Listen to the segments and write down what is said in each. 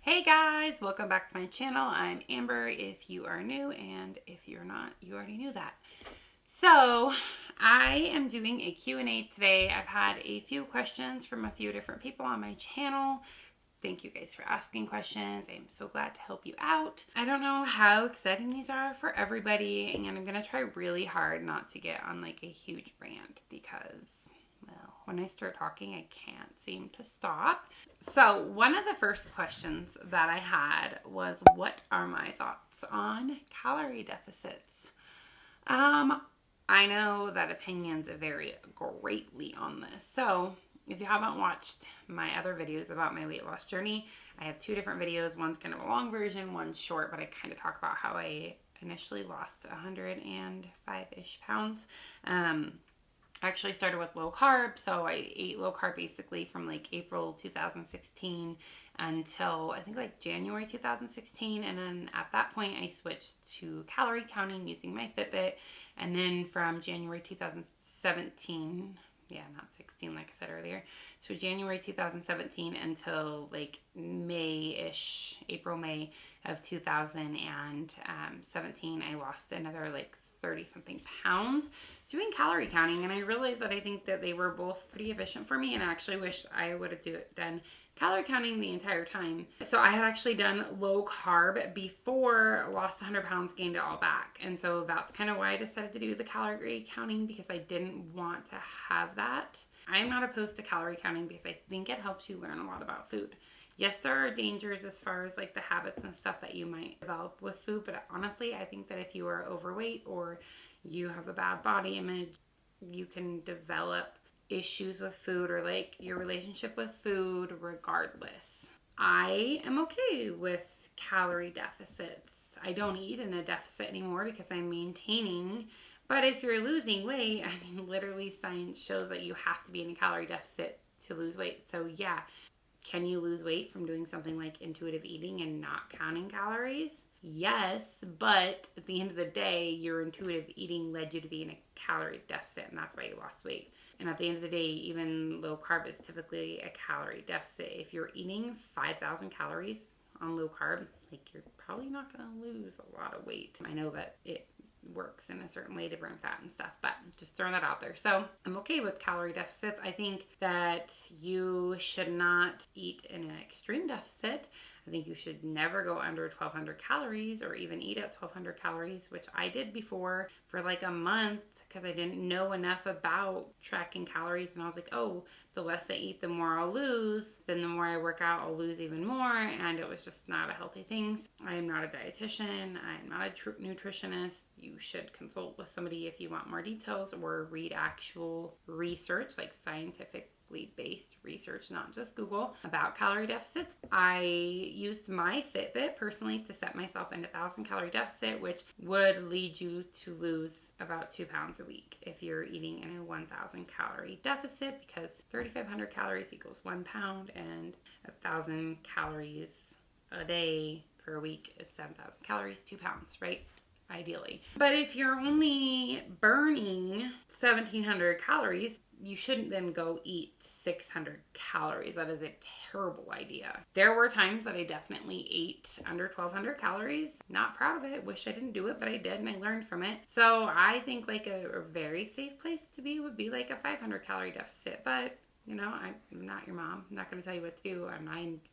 Hey guys, welcome back to my channel. I'm Amber if you are new, and if you're not, you already knew that. So I am doing a Q&A today. I've had a few questions from a few different people on my channel. Thank you guys for asking questions. I'm so glad to help you out. I don't know how exciting these are for everybody, and I'm gonna try really hard not to get on like a huge rant because, well, when I start talking, I can't seem to stop. So one of the first questions that I had was, what are my thoughts on calorie deficits? I know that opinions vary greatly on this. So if you haven't watched my other videos about my weight loss journey, I have two different videos. One's kind of a long version, one's short, but I kind of talk about how I initially lost 105-ish pounds. I actually started with low carb, so I ate low carb basically from like April 2016 until I think like January 2016, and then at that point I switched to calorie counting using my Fitbit, and then from January 2017, not 16 like I said earlier, so January 2017 until like May-ish, April-May of 2017, I lost another like 30 something pounds doing calorie counting, and I realized that I think that they were both pretty efficient for me, and I actually wish I would have done calorie counting the entire time. So I had actually done low carb before, lost 100 pounds, gained it all back, and so that's kind of why I decided to do the calorie counting, because I didn't want to have that. I'm not opposed to calorie counting because I think it helps you learn a lot about food. Yes, there are dangers as far as like the habits and stuff that you might develop with food, but honestly, I think that if you are overweight or you have a bad body image, you can develop issues with food or like your relationship with food regardless. I am okay with calorie deficits. I don't eat in a deficit anymore because I'm maintaining. But if you're losing weight, I mean, literally science shows that you have to be in a calorie deficit to lose weight. So yeah, can you lose weight from doing something like intuitive eating and not counting calories? Yes, but at the end of the day, your intuitive eating led you to be in a calorie deficit, and that's why you lost weight. And at the end of the day, even low carb is typically a calorie deficit. If you're eating 5,000 calories on low carb, like, you're probably not going to lose a lot of weight. I know that it works in a certain way to burn fat and stuff, but just throwing that out there. So I'm okay with calorie deficits. I think that you should not eat in an extreme deficit. I think you should never go under 1,200 calories or even eat at 1,200 calories, which I did before for like a month because I didn't know enough about tracking calories, and I was like, oh, the less I eat, the more I'll lose. Then the more I work out, I'll lose even more, and it was just not a healthy thing. I am not a dietitian. I'm not a nutritionist. You should consult with somebody if you want more details, or read actual research, like scientific based research, not just Google, about calorie deficits. I used my Fitbit personally to set myself in a 1,000 calorie deficit, which would lead you to lose about 2 pounds a week if you're eating in a 1,000 calorie deficit, because 3,500 calories equals 1 pound, and 1,000 calories a day for a week is 7,000 calories, 2 pounds, right? Ideally. But if you're only burning 1,700 calories, you shouldn't then go eat 600 calories. That is a terrible idea. There were times that I definitely ate under 1,200 calories. Not proud of it. Wish I didn't do it, but I did, and I learned from it. So I think like a very safe place to be would be like a 500 calorie deficit. But you know, I'm not your mom. I'm not going to tell you what to do. And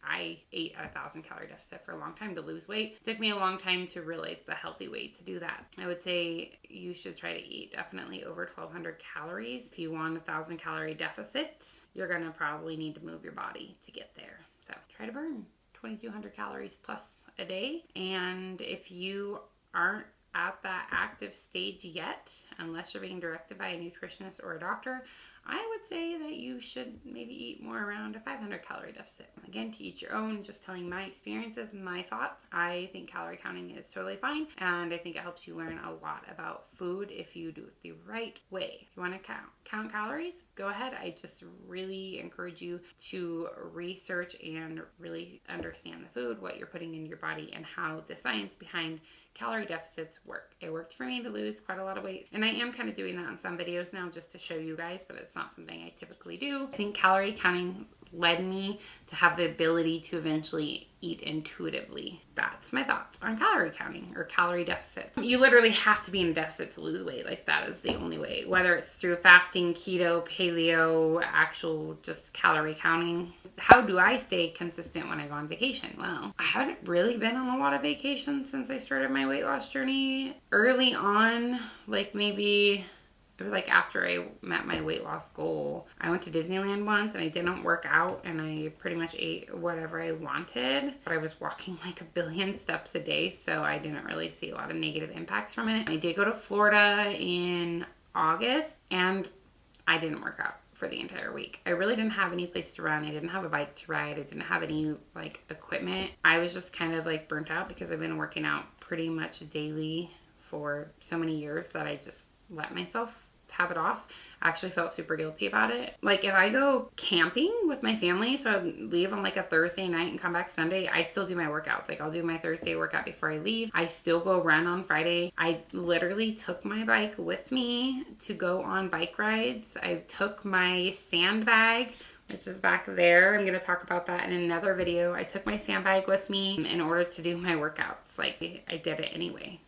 I ate at 1,000 calorie deficit for a long time to lose weight. It took me a long time to realize the healthy way to do that. I would say you should try to eat definitely over 1,200 calories. If you want a 1,000 calorie deficit, you're going to probably need to move your body to get there. So try to burn 2,200 calories plus a day. And if you aren't at that active stage yet, unless you're being directed by a nutritionist or a doctor, I would say that you should maybe eat more around a 500 calorie deficit. Again, to each your own, just telling my experiences, my thoughts. I think calorie counting is totally fine, and I think it helps you learn a lot about food if you do it the right way. If you want to count calories, go ahead. I just really encourage you to research and really understand the food, what you're putting in your body, and how the science behind calorie deficits work. It worked for me to lose quite a lot of weight, and I am kind of doing that in some videos now just to show you guys, but it's not something I typically do. I think calorie counting led me to have the ability to eventually eat intuitively. That's my thoughts on calorie counting or calorie deficit. You literally have to be in a deficit to lose weight. Like, that is the only way, whether it's through fasting, keto, paleo, actual just calorie counting. How do I stay consistent when I go on vacation? Well, I haven't really been on a lot of vacations since I started my weight loss journey. Early on, like maybe it was like after I met my weight loss goal, I went to Disneyland once and I didn't work out and I pretty much ate whatever I wanted, but I was walking like 1 billion steps a day, so I didn't really see a lot of negative impacts from it. I did go to Florida in August and I didn't work out for the entire week. I really didn't have any place to run. I didn't have a bike to ride. I didn't have any like equipment. I was just kind of like burnt out because I've been working out pretty much daily for so many years that I just let myself have it off. I actually felt super guilty about it. Like, if I go camping with my family, so I leave on like a Thursday night and come back Sunday, I still do my workouts. Like, I'll do my Thursday workout before I leave. I still go run on Friday. I literally took my bike with me to go on bike rides. I took my sandbag, which is back there. I'm going to talk about that in another video. I took my sandbag with me in order to do my workouts. Like, I did it anyway.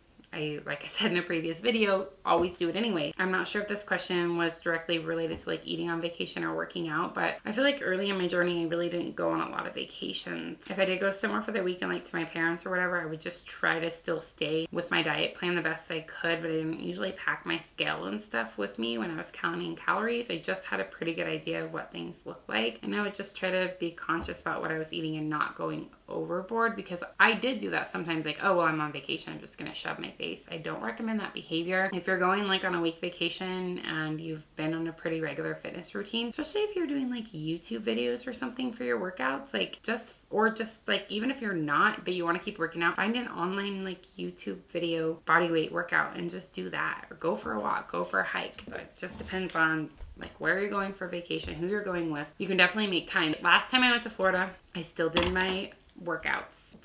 Like I said in a previous video, always do it anyway. I'm not sure if this question was directly related to like eating on vacation or working out, but I feel like early in my journey, I really didn't go on a lot of vacations. If I did go somewhere for the weekend, like to my parents or whatever, I would just try to still stay with my diet plan the best I could, but I didn't usually pack my scale and stuff with me when I was counting calories. I just had a pretty good idea of what things looked like, and I would just try to be conscious about what I was eating and not going overboard, because I did do that sometimes. Like, oh well, I'm on vacation, I'm just gonna shove my face. I don't recommend that behavior. If you're going like on a week vacation and you've been on a pretty regular fitness routine, especially if you're doing like YouTube videos or something for your workouts, like just like, even if you're not but you want to keep working out, find an online like YouTube video body weight workout and just do that, or go for a walk, go for a hike. It just depends on like where you're going for vacation, who you're going with. You can definitely make time. Last time I went to Florida, I still did my workouts.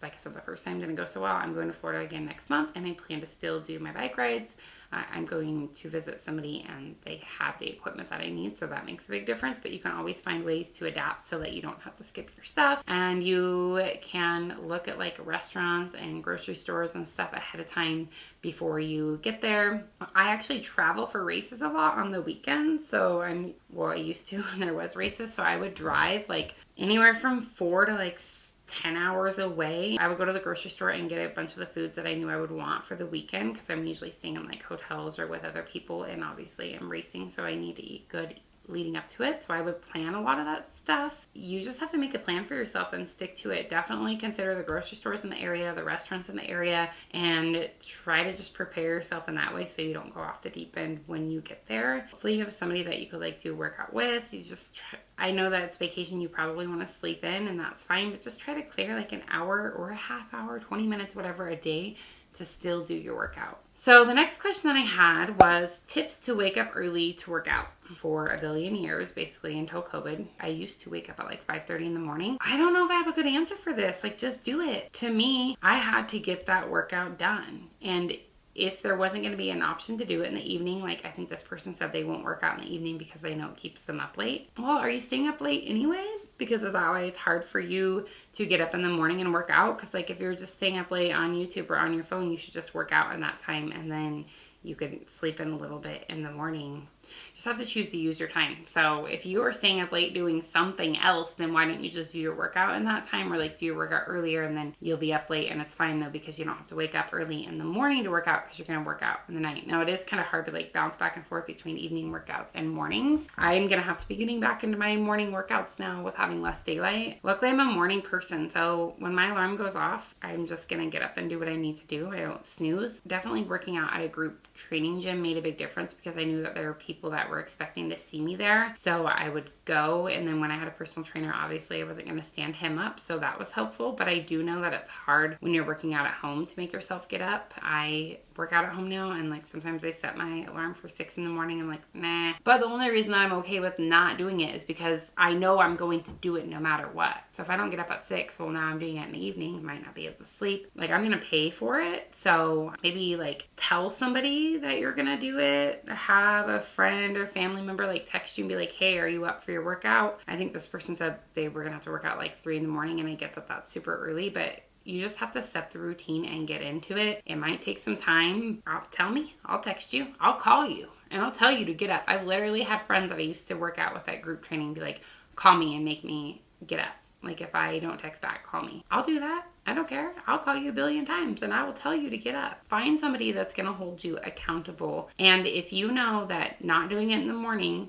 Like I said, the first time didn't go so well. I'm going to Florida again next month, and I plan to still do my bike rides. I'm going to visit somebody and they have the equipment that I need, so that makes a big difference. But you can always find ways to adapt so that you don't have to skip your stuff, and you can look at like restaurants and grocery stores and stuff ahead of time before you get there. I actually travel for races a lot on the weekends, so I used to when there was races, so I would drive like anywhere from 4 to like 10 hours away. I would go to the grocery store and get a bunch of the foods that I knew I would want for the weekend, because I'm usually staying in like hotels or with other people, and obviously I'm racing, so I need to eat good leading up to it. So I would plan a lot of that stuff. You just have to make a plan for yourself and stick to it. Definitely consider the grocery stores in the area, the restaurants in the area, and try to just prepare yourself in that way so you don't go off the deep end when you get there. Hopefully you have somebody that you could like do a workout with. You just I know that it's vacation, you probably want to sleep in, and that's fine, but just try to clear like an hour or a half hour, 20 minutes, whatever, a day to still do your workout. So the next question that I had was tips to wake up early to work out. For 1 billion years, basically until COVID, I used to wake up at like 5:30 in the morning. I don't know if I have a good answer for this. Like, just do it. To me, I had to get that workout done. And if there wasn't going to be an option to do it in the evening, like I think this person said they won't work out in the evening because they know it keeps them up late. Well, are you staying up late anyway? Because is that why it's hard for you to get up in the morning and work out? Because like if you're just staying up late on YouTube or on your phone, you should just work out in that time, and then you can sleep in a little bit in the morning. You just have to choose to use your time. So if you are staying up late doing something else, then why don't you just do your workout in that time, or like do your workout earlier, and then you'll be up late, and it's fine though, because you don't have to wake up early in the morning to work out, because you're going to work out in the night. Now it is kind of hard to like bounce back and forth between evening workouts and mornings. I'm going to have to be getting back into my morning workouts now with having less daylight. Luckily I'm a morning person, so when my alarm goes off, I'm just going to get up and do what I need to do. I don't snooze. Definitely working out at a group training gym made a big difference, because I knew that there were people that were expecting to see me there. So I would go, and then when I had a personal trainer, obviously I wasn't going to stand him up, so that was helpful. But I do know that it's hard when you're working out at home to make yourself get up. I work out at home now, and like sometimes I set my alarm for 6 in the morning. I'm like, nah. But the only reason that I'm okay with not doing it is because I know I'm going to do it no matter what. So if I don't get up at 6, well, now I'm doing it in the evening, might not be able to sleep. Like, I'm gonna pay for it, so maybe like tell somebody that you're gonna do it. Have a friend or family member like text you and be like, hey, are you up for your workout? I think this person said they were gonna have to work out like 3 in the morning, and I get that that's super early, but you just have to set the routine and get into it. It might take some time. Tell me, I'll text you, I'll call you, and I'll tell you to get up. I've literally had friends that I used to work out with at group training be like, call me and make me get up. Like, if I don't text back, call me. I'll do that. I don't care. I'll call you a billion times and I will tell you to get up. Find somebody that's going to hold you accountable. And if you know that not doing it in the morning,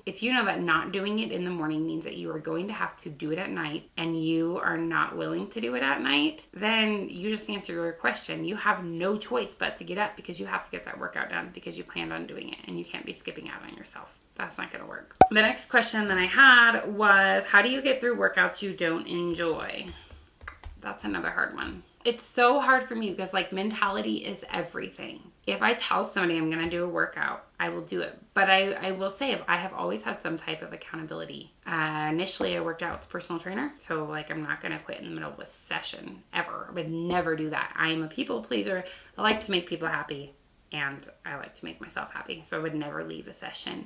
means that you are going to have to do it at night, and you are not willing to do it at night, then you just answer your question. You have no choice but to get up, because you have to get that workout done because you planned on doing it, and you can't be skipping out on yourself. That's not going to work. The next question that I had was, how do you get through workouts you don't enjoy? That's another hard one. It's so hard for me because like mentality is everything. If I tell somebody I'm going to do a workout, I will do it. But I will say, I have always had some type of accountability. Initially, I worked out with a personal trainer. So like, I'm not going to quit in the middle of a session ever. I would never do that. I am a people pleaser. I like to make people happy, and I like to make myself happy. So I would never leave a session.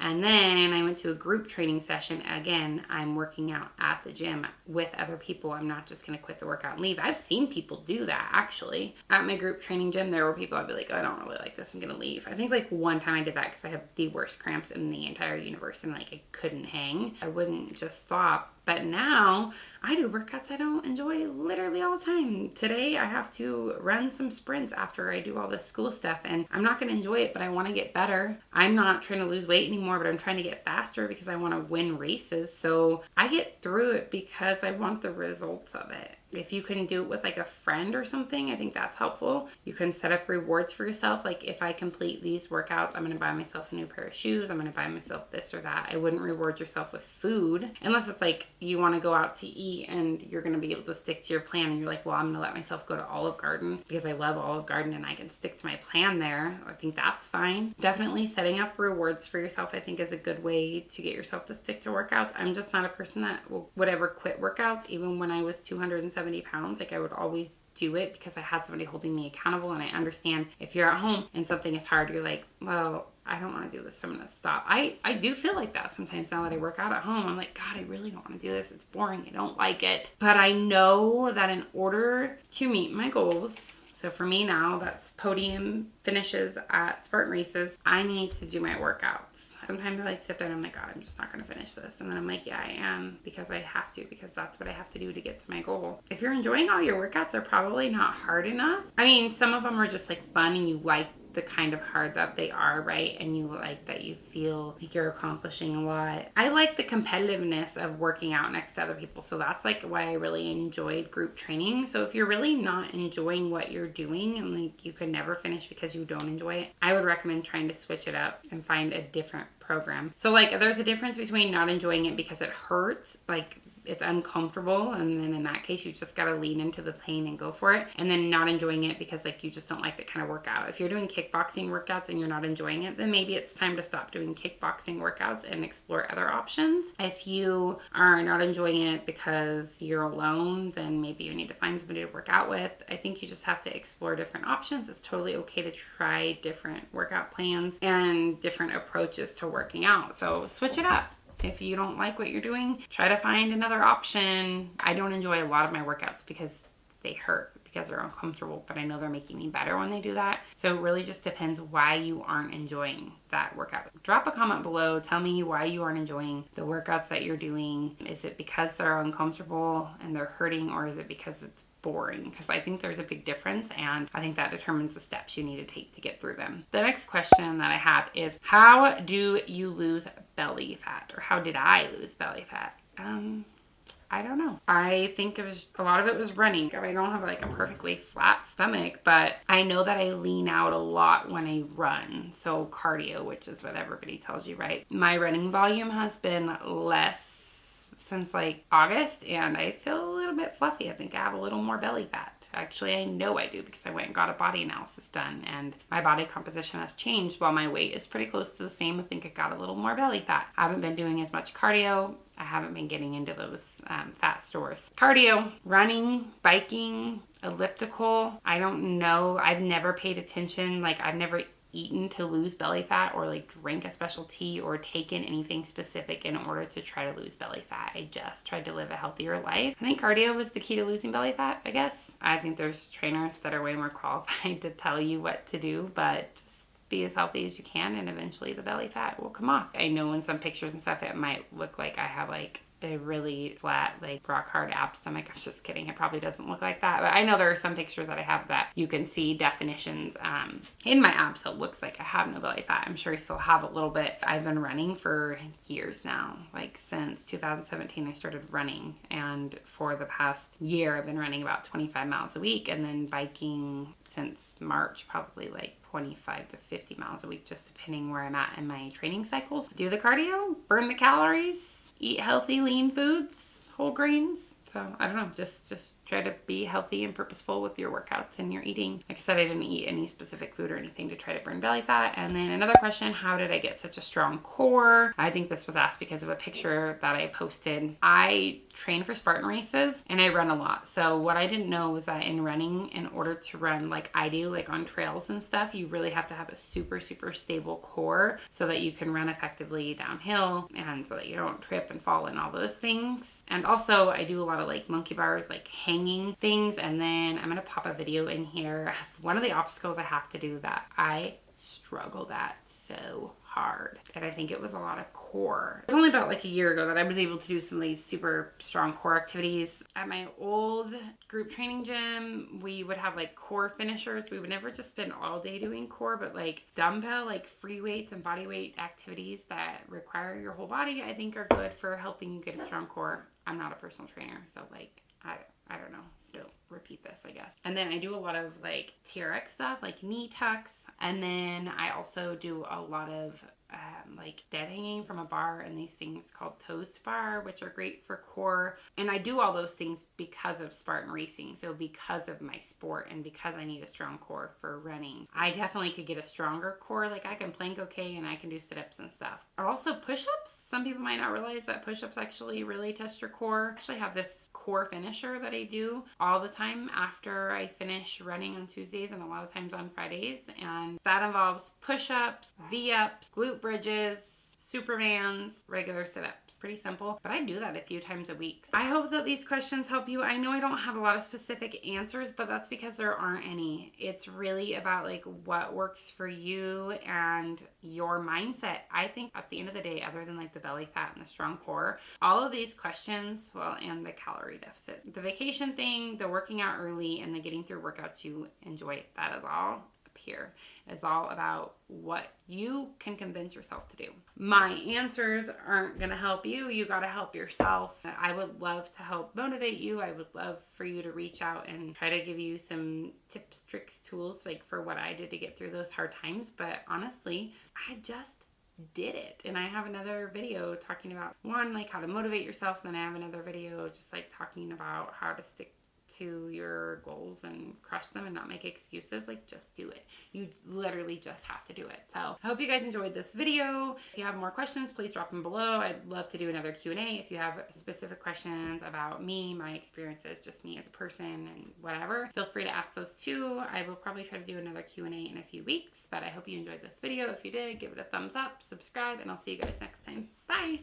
And then I went to a group training session. Again, I'm working out at the gym with other people. I'm not just going to quit the workout and leave. I've seen people do that, actually. At my group training gym, there were people I'd be like, oh, I don't really like this, I'm going to leave. I think like one time I did that because I had the worst cramps in the entire universe and like I couldn't hang. I wouldn't just stop. But now I do workouts I don't enjoy literally all the time. Today I have to run some sprints after I do all this school stuff, and I'm not going to enjoy it, but I want to get better. I'm not trying to lose weight anymore, but I'm trying to get faster because I want to win races. So I get through it because I want the results of it. If you can do it with like a friend or something, I think that's helpful. You can set up rewards for yourself. Like, if I complete these workouts, I'm going to buy myself a new pair of shoes. I'm going to buy myself this or that. I wouldn't reward yourself with food unless it's like you want to go out to eat and you're going to be able to stick to your plan. And you're like, well, I'm going to let myself go to Olive Garden because I love Olive Garden and I can stick to my plan there. I think that's fine. Definitely setting up rewards for yourself, I think, is a good way to get yourself to stick to workouts. I'm just not a person that would ever quit workouts. Even when I was 270 pounds, like I would always do it because I had somebody holding me accountable. And I understand if you're at home and something is hard, you're like, well, I don't want to do this, so I'm going to stop. I do feel like that sometimes now that I work out at home. I'm like, God, I really don't want to do this. It's boring. I don't like it. But I know that in order to meet my goals, so for me now, that's podium finishes at Spartan races, I need to do my workouts. Sometimes I like sit there and I'm like, God, I'm just not going to finish this. And then I'm like, yeah, I am, because I have to, because that's what I have to do to get to my goal. If you're enjoying all your workouts, they're probably not hard enough. I mean, some of them are just like fun and you like the kind of hard that they are, right? And you like that you feel like you're accomplishing a lot. I like the competitiveness of working out next to other people. So that's like why I really enjoyed group training. So if you're really not enjoying what you're doing and like you could never finish because you don't enjoy it, I would recommend trying to switch it up and find a different program. So like there's a difference between not enjoying it because it hurts, like it's uncomfortable, and then in that case you just got to lean into the pain and go for it, and then not enjoying it because like you just don't like that kind of workout. If you're doing kickboxing workouts and you're not enjoying it, then maybe it's time to stop doing kickboxing workouts and explore other options. If you are not enjoying it because you're alone, then maybe you need to find somebody to work out with. I think you just have to explore different options. It's totally okay to try different workout plans and different approaches to working out. So switch it up. If you don't like what you're doing, try to find another option. I don't enjoy a lot of my workouts because they hurt, because they're uncomfortable, but I know they're making me better when they do that. So it really just depends why you aren't enjoying that workout. Drop a comment below. Tell me why you aren't enjoying the workouts that you're doing. Is it because they're uncomfortable and they're hurting, or is it because it's boring? Because I think there's a big difference, and I think that determines the steps you need to take to get through them. The next question that I have is, how do you lose belly fat, or how did I lose belly fat? I don't know. I think it was, a lot of it was running. I don't have like a perfectly flat stomach, but I know that I lean out a lot when I run. So cardio, which is what everybody tells you, right? My running volume has been less since like August, and I feel a little bit fluffy. I think I have a little more belly fat. Actually, I know I do because I went and got a body analysis done, and my body composition has changed while my weight is pretty close to the same. I think I got a little more belly fat. I haven't been doing as much cardio. I haven't been getting into those fat stores. Cardio, running, biking, elliptical. I don't know. I've never paid attention. Like, I've never eaten to lose belly fat or like drink a special tea or taken anything specific in order to try to lose belly fat. I just tried to live a healthier life. I think cardio is the key to losing belly fat, I guess. I think there's trainers that are way more qualified to tell you what to do, but just be as healthy as you can and eventually the belly fat will come off. I know in some pictures and stuff it might look like I have like a really flat, like rock hard ab stomach. I'm just kidding. It probably doesn't look like that. But I know there are some pictures that I have that you can see definitions in my abs. So it looks like I have no belly fat. I'm sure I still have a little bit. I've been running for years now. Like since 2017, I started running. And for the past year, I've been running about 25 miles a week. And then biking since March, probably like 25 to 50 miles a week, just depending where I'm at in my training cycles. Do the cardio, burn the calories, eat healthy, lean foods, whole grains. So I don't know, just try to be healthy and purposeful with your workouts and your eating. Like I said, I didn't eat any specific food or anything to try to burn belly fat. And then another question, how did I get such a strong core? I think this was asked because of a picture that I posted. I train for Spartan races and I run a lot. So what I didn't know was that in running, in order to run like I do, like on trails and stuff, you really have to have a super stable core so that you can run effectively downhill and so that you don't trip and fall and all those things. And also I do a lot of like monkey bars, like hanging things. And then I'm gonna pop a video in here. One of the obstacles I have to do that I struggled at so hard, and I think it was a lot of core. It was only about like a year ago that I was able to do some of these super strong core activities. At my old group training gym, we would have like core finishers. We would never just spend all day doing core, but like dumbbell, like free weights and body weight activities that require your whole body, I think are good for helping you get a strong core. I'm not a personal trainer, so like I don't know. Don't repeat this, I guess. And then I do a lot of like TRX stuff, like knee tucks. And then I also do a lot of like dead hanging from a bar and these things called toes bar, which are great for core. And I do all those things because of Spartan racing. So because of my sport and because I need a strong core for running, I definitely could get a stronger core. Like I can plank okay and I can do sit-ups and stuff. Or also push-ups. Some people might not realize that push-ups actually really test your core. I actually have this core finisher that I do all the time after I finish running on Tuesdays and a lot of times on Fridays. And that involves push-ups, V-ups, glute bridges, Supermans, regular sit-ups. Pretty simple, but I do that a few times a week. I hope that these questions help you. I know I don't have a lot of specific answers, but that's because there aren't any. It's really about like what works for you and your mindset. I think at the end of the day, other than like the belly fat and the strong core, all of these questions, well, and the calorie deficit, the vacation thing, the working out early, and the getting through workouts you enjoy, that is all up here. It's all about what you can convince yourself to do. My answers aren't going to help you. You got to help yourself. I would love to help motivate you. I would love for you to reach out and try to give you some tips, tricks, tools, like for what I did to get through those hard times. But honestly, I just did it. And I have another video talking about one, like how to motivate yourself. Then I have another video just like talking about how to stick to your goals and crush them and not make excuses. Like just do it. You literally just have to do it. So I hope you guys enjoyed this video. If you have more questions, please drop them below. I'd love to do another Q&A. If you have specific questions about me, my experiences, just me as a person and whatever, feel free to ask those too. I will probably try to do another Q&A in a few weeks, but I hope you enjoyed this video. If you did, give it a thumbs up, subscribe, and I'll see you guys next time. Bye.